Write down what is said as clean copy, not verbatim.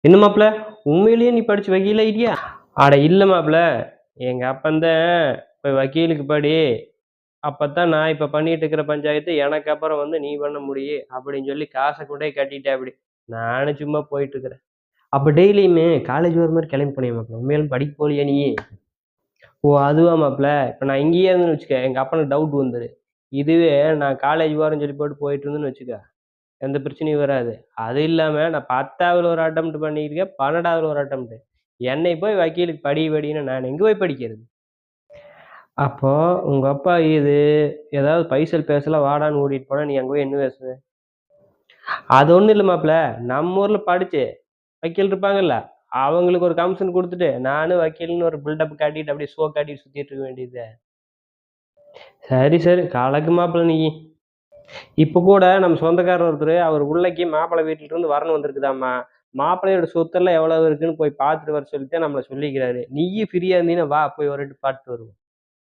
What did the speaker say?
என்ன மாப்பிள, உண்மையிலேயே நீ படிச்சு வக்கீல் ஆயிட்டியா? அட இல்ல மாப்பிள, எங்க அப்பன்தான் போய் வக்கீலுக்கு படி. அப்பத்தான் நான் இப்ப பண்ணிட்டு இருக்கிற பஞ்சாயத்து எனக்கு அப்புறம் வந்து நீ பண்ண முடியும் அப்படின்னு சொல்லி காசை கூட கட்டிட்டாப்படி. நானும் சும்மா போயிட்டு இருக்கிறேன். அப்ப டெய்லியுமே காலேஜ் வர மாதிரி கிளம்பி போனேன் மாப்பிள. உண்மையிலும் படிக்க போலியா நீ? ஓ அதுவா மாப்பிள, இப்ப நான் இங்கேயே இருந்துன்னு வச்சுக்க, எங்க அப்பனுக்கு டவுட் வந்துரு. இதுவே நான் காலேஜ் போறேன்னு சொல்லி போயிட்டு இருந்தேன்னு வச்சுக்க, எந்த பிரச்சனையும் வராது. அது இல்லாம நான் 10வதுல ஒரு அட்டெம்ப்ட் பண்ணியிருக்கேன், 12வதுல ஒரு அட்டெம்ப்ட். என்னை போய் வக்கீலுக்கு படி படின்னு நான் எங்க போய் படிக்கிறது? அப்போ உங்க அப்பா இது ஏதாவது பைசல் பேசல வாடான்னு ஓடிட்டு போனா நீ அங்க போய் என்ன பேசுவ? அது ஒண்ணும் இல்ல மாப்ள. நம்ம ஊர்ல படிச்சு வக்கீல் இருப்பாங்கல்ல, அவங்களுக்கு ஒரு கமிஷன் குடுத்துட்டு, நானும் வக்கீல்ன்னு ஒரு பில்டப் காட்டிட்டு அப்படியே ஷோ காட்டிட்டு சுத்திட்டு இருக்க வேண்டியது. சரி, சரி. கலக்கு மாப்பிள நீயி. இப்ப கூட நம்ம சொந்தக்காரர் ஒருத்தரு, அவர் உள்ளக்கி மாப்பிளை வீட்ல இருந்து வரன் வந்திருக்குதாம்மா. மாப்பிள்ளையோட சொத்தெல்லாம் எவ்வளவு இருக்குன்னு போய் பார்த்துட்டு வர சொல்லித்தான் நம்மள சொல்லிக்கிறாரு. நீயும் ஃப்ரீயா இருந்தீன்னா வா, போய் ஒரு எட்டு பார்த்துட்டு வருவோம்.